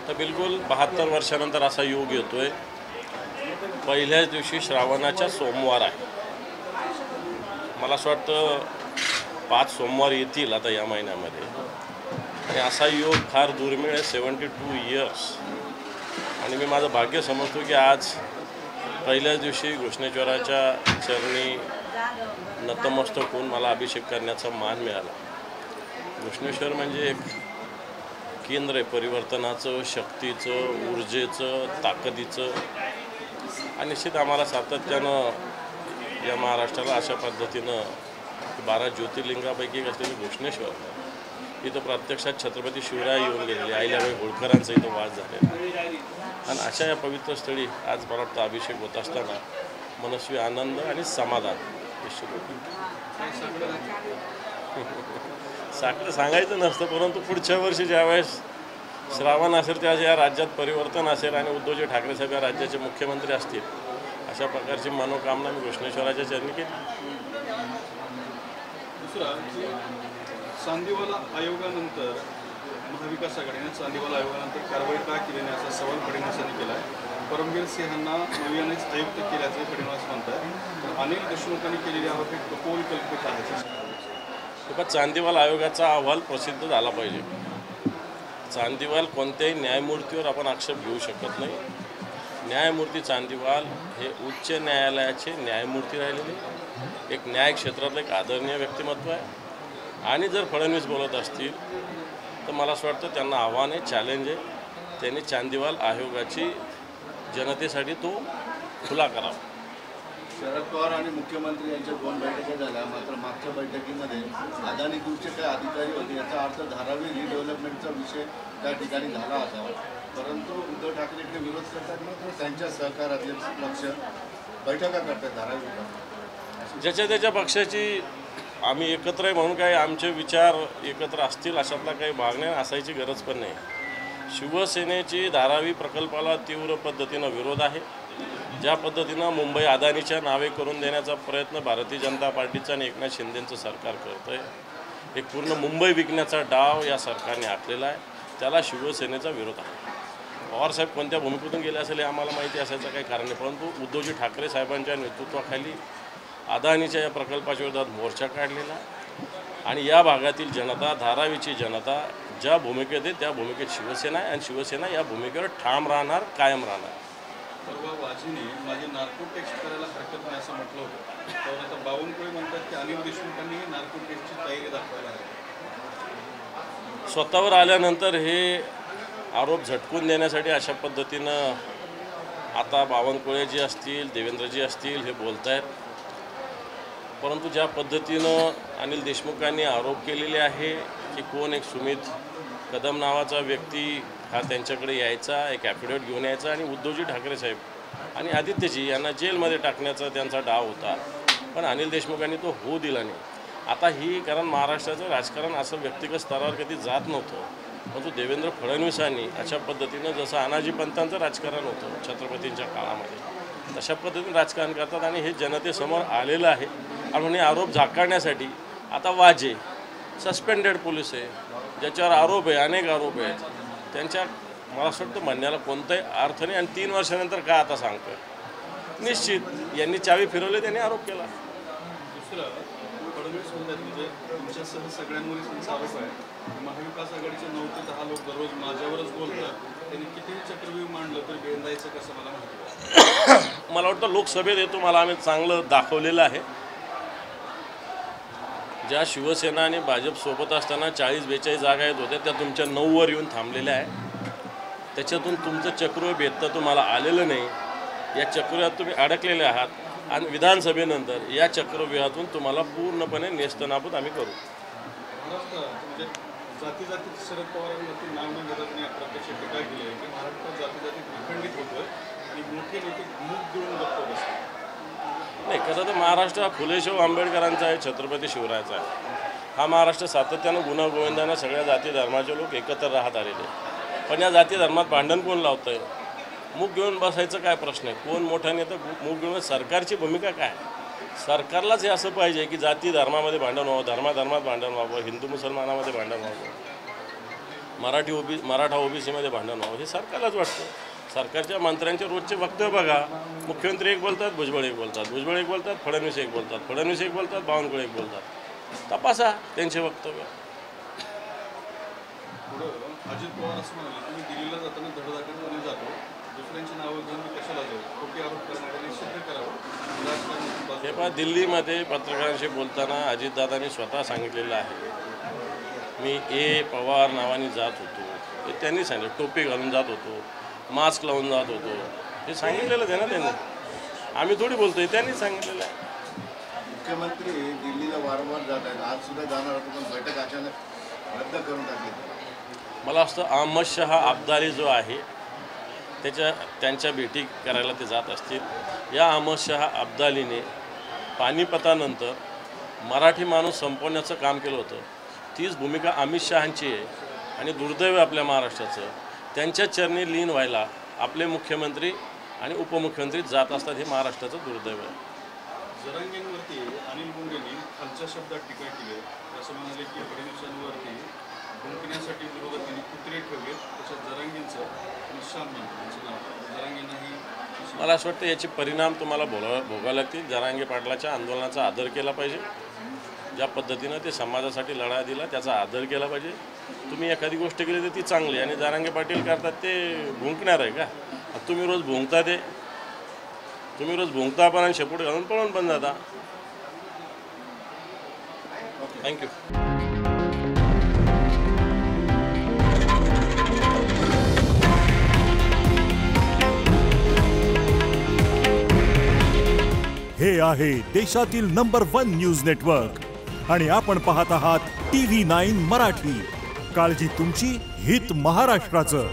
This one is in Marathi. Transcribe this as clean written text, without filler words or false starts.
तर बिलकुल 72 वर्षानंतर असा योग येतोय। पहिल्याच दिवशी श्रावणाचा सोमवार आहे। मला असं वाटतं 5 सोमवार येतील आता या महिन्यामध्ये आणि असा योग फार दुर्मिळ आहे। 72 इयर्स आणि मी माझं भाग्य समजतो की आज पहिल्याच दिवशी घृष्णेश्वराच्या चरणी नतमस्तक होऊन मला अभिषेक करण्याचा मान मिळाला। घृष्णेश्वर म्हणजे एक केंद्र आहे परिवर्तनाचं, शक्तीचं, ऊर्जेचं, ताकदीचं आणि निश्चित आम्हाला सातत्यानं या महाराष्ट्राला अशा पद्धतीनं 12 ज्योतिर्लिंगापैकी एक असलेलं घृष्णेश्वर इथं प्रत्यक्षात छत्रपती शिवराय येऊन गेलेले, अहिल्याबाई होळकरांचा इथं वास झालेला आणि अशा या पवित्र स्थळी आज मला वाटतं अभिषेक होत असताना मनस्वी आनंद आणि समाधान निश्चित होतं। साखर सांगायचं नसतं, परंतु पुढच्या वर्षी ज्यावेळेस श्रावण असेल त्यावेळेस या राज्यात परिवर्तन असेल आणि उद्धवजी ठाकरे साहेब या राज्याचे मुख्यमंत्री असतील अशा प्रकारची मनोकामना मी घृष्णेश्वराच्या चरणी केली। दुसरा चांदीवाला आयोगानंतर महाविकास आघाडीने चांदीवाला आयोगानंतर कारवाई का केली नाही असा सवाल फडणवीसांनी केला आहे। परमवीर सिंहांना नव्यानेच आयुक्त केल्याचे फडणवीस म्हणतात, तर अनिल देशमुखांनी केलेले आरोप कपोल कल्पित आहेत। चांदीवाला आयोगाचा अहवाल प्रसिद्ध झाला पाहिजे। चांदीवाल कोणत्याही न्यायमूर्तीवर आपण आक्षेप घेऊ शकत नाही। न्यायमूर्ती चांदीवाल हे उच्च न्यायालयाचे न्यायमूर्ती राहिलेले एक न्याय क्षेत्रातलं एक आदरणीय व्यक्तिमत्व आहे आणि जर फडणवीस बोलत असतील तर मला असं वाटतं त्यांना आव्हान आहे, चॅलेंज आहे। त्यांनी चांदीवाल आयोगाची जनतेसाठी तो खुला करावा। शरद पवार आणि मुख्यमंत्री यांच्या 2 बैठका झाल्या, मात्र मागच्या बैठकीमध्ये अदानी ग्रुपचे काही अधिकारी होते, याचा अर्थ धारावी रिडेव्हलपमेंटचा विषय त्या ठिकाणी झाला असावा, परंतु उद्धव ठाकरे इकडे विरोध करतात, मात्र त्यांच्या सहकारातले पक्ष बैठका करतात धारावी। ज्याच्या त्याच्या पक्षाची आम्ही एकत्र आहे म्हणून काय आमचे विचार एकत्र असतील अशातला काही भाग नाही, असायची गरज पण नाही। शिवसेनेची धारावी प्रकल्पाला तीव्र पद्धतीनं विरोध आहे। ज्या पद्धतीनं मुंबई अदानीच्या नावे करून देण्याचा प्रयत्न भारतीय जनता पार्टीचं आणि एकनाथ शिंदेंचं सरकार करतं आहे, एक पूर्ण मुंबई विकण्याचा डाव या सरकारने आखलेला आहे, त्याला शिवसेनेचा विरोध आहे। पवारसाहेब कोणत्या भूमिकेतून गेले असेल हे आम्हाला माहिती असायचं काही कारण नाही, परंतु उद्धवजी ठाकरे साहेबांच्या नेतृत्वाखाली अदानीच्या या प्रकल्पाच्या विरोधात मोर्चा काढलेला आणि या भागातील जनता, धारावीची जनता ज्या भूमिकेत आहे त्या भूमिकेत शिवसेना आहे आणि शिवसेना या भूमिकेवर ठाम राहणार, कायम राहणार। परवा वाजीने माझे नार्को टेस्ट करायला हरकत नाही असं म्हटलं होतं, तर आता बावनकुळे म्हणतात की अनिल देशमुखांनी नार्को टेस्टची तयारी दाखवायला हवी। स्वतःवर आल्यानंतर हे आरोप झटकून देण्यासाठी अशा पद्धतीनं आता बावनकुळेजी असतील, देवेंद्रजी असतील हे बोलत आहेत, परंतु ज्या पद्धतीनं अनिल देशमुखांनी आरोप केलेले आहे की कोण एक सुमित कदम नावाचा व्यक्ती हा त्यांच्याकडे यायचा, एक ॲफिडेविट घेऊन यायचा आणि उद्धवजी ठाकरे साहेब आणि आदित्यजी यांना जेलमध्ये टाकण्याचा त्यांचा डाव होता, पण अनिल देशमुखांनी तो होऊ दिला नाही। आता ही कारण महाराष्ट्राचं राजकारण असं व्यक्तिगत स्तरावर कधी जात नव्हतं, परंतु देवेंद्र फडणवीसांनी अशा पद्धतीनं जसं अनाजी पंतांचं राजकारण होतं छत्रपतींच्या काळामध्ये तशा पद्धतीने राजकारण करतात आणि हे जनतेसमोर आलेलं आहे। आणि हे आरोप झाकण्यासाठी आता वाजे सस्पेंडेड पोलीस आहे, ज्याच्यावर आरोप आहे, अनेक आरोप आहेत, त्यांच्या मला असं वाटतं म्हणण्याला कोणताही अर्थ नाही आणि 3 वर्षानंतर का आता सांगतोय। निश्चित यांनी चावी फिरवली, त्यांनी आरोप केला। दुसरं फडणवीस म्हणतात म्हणजे तुमच्यासह सगळ्यांवरच त्यांचा आरोप आहे, महाविकास आघाडीचे 9 ते 10 लोक दररोज माझ्यावरच बोलतात, त्यांनी कितीही चक्रव्यूह मांडलं तर बेंदायचं कसं मला माहिती। मला वाटतं लोकसभेत येतो मला आम्ही चांगलं दाखवलेलं आहे। ज्या शिवसेना आणि भाजप सोबत असताना 40-42 जागा येत होत्या त्या तुमच्या 9 वर येऊन थांबलेल्या आहे। त्याच्यातून तुमचं चक्रव्यूह भेदता तुम्हाला आलेलं नाही, या चक्रव्यूहात तुम्ही अडकलेले आहात आणि विधानसभेनंतर या चक्रव्यूहातून तुम्हाला पूर्णपणे नेस्तनाबूत आम्ही करू। महाराष्ट्र म्हणजे जाती जातीत शरद पवारांवरती नाव न घेता त्यांनी प्रत्यक्ष टीका केली आहे की महाराष्ट्रात जाती जातीत विखंडित होतं आणि मोठे नेते मूग देऊन गप्प बसतात। नाही, खरं तर महाराष्ट्र हा फुलेशाहू आंबेडकरांचा आहे, छत्रपती शिवरायाचा आहे। हा महाराष्ट्र सातत्यानं गुण्यागोविंदानं सगळ्या जाती धर्माचे लोक एकत्र राहत आलेले, पण या जाती धर्मात भांडण कोण लावतं आहे? मूग घेऊन बसायचं काय प्रश्न आहे? कोण मोठा नेता मूग घेऊन? सरकारची भूमिका काय? सरकारलाच हे असं पाहिजे की जाती धर्मामध्ये भांडण व्हावं, धर्माधर्मात भांडण व्हावं, हिंदू मुसलमानामध्ये भांडण व्हावं। मराठा ओबीसीमध्ये भांडण व्हावं हे सरकारलाच वाटतं. सरकारच्या मंत्र्यांचे रोजचे वक्तव्य बघा. मुख्यमंत्री एक बोलतात, भुजबळ एक बोलतात, भुजबळ एक बोलतात, फडणवीस एक बोलतात, फडणवीस एक बोलतात, बावनकुळे एक बोलतात. तपासा त्यांचे वक्तव्य. पुढं अजित पवार असं म्हणाले, तुम्ही दिल्लीला जाताना धडधाकटपणे जातो, दुसऱ्यांची नावं घेऊन मी कशाला जाऊ, खोटे आरोप करणाऱ्यांनी सिद्ध करावं. हे पहा, दिल्लीमध्ये पत्रकारांशी बोलताना अजितदादांनी स्वतः सांगितलेलं आहे, मी ए पवार नावाने जात होतो. हे त्यांनी सांगितलं. टोपी घालून जात होतो, मास्क लावून जात होतो, हे सांगितलेलं आहे ना त्यांनी. आम्ही थोडी बोलतोय, त्यांनी सांगितलेलं आहे. मुख्यमंत्री दिल्लीला वारंवार जात आहेत, आज सुद्धा जाणार होतं पण बैठक अचानक रद्द करून टाकली. मला असतं अहमद शहा अब्दाली जो आहे त्यांच्या भेटी करायला ते जात असतील. या अहमद शहा अब्दालीने पानिपतानंतर मराठी माणूस संपवण्याचं काम केलं होतं. तीच भूमिका अमित शहांची आहे. आणि दुर्दैव आपल्या महाराष्ट्राचं, त्यांच्या चरणी लीन व्हायला आपले मुख्यमंत्री आणि उपमुख्यमंत्री जात असतात. हे महाराष्ट्राचं दुर्दैव आहे. जरांगेंवरती अनिल बोंडेंनी खालच्या शब्दात टीका केली. असं म्हणाले की फडणवीसांवरती भुंकण्यासाठी विरोधकांनी कुत्रे ठेवले. तसंच जरांगेंचं आणि श्याम यांचं नाव जरांगेंनाही. मला असं वाटतं याचे परिणाम तुम्हाला भोगावे लागतील. जरांगे पाटलाच्या आंदोलनाचा आदर केला पाहिजे. ज्या पद्धतीनं ते समाजासाठी लढा दिला त्याचा आदर केला पाहिजे. तुम्ही एखादी गोष्ट केली तर ती चांगली, आणि जरांगे पाटील करतात ते भुंकणार आहे का? तुम्ही रोज भुंकता, तुम्ही रोज भुंकता पण आणि शेपूट घालून पळून पण जाता. थँक्यू. हे आहे देशातील नंबर 1 न्यूज नेटवर्क आणि आपण पाहत आहात TV9 मराठी. काळजी तुमची, हित महाराष्ट्राचं.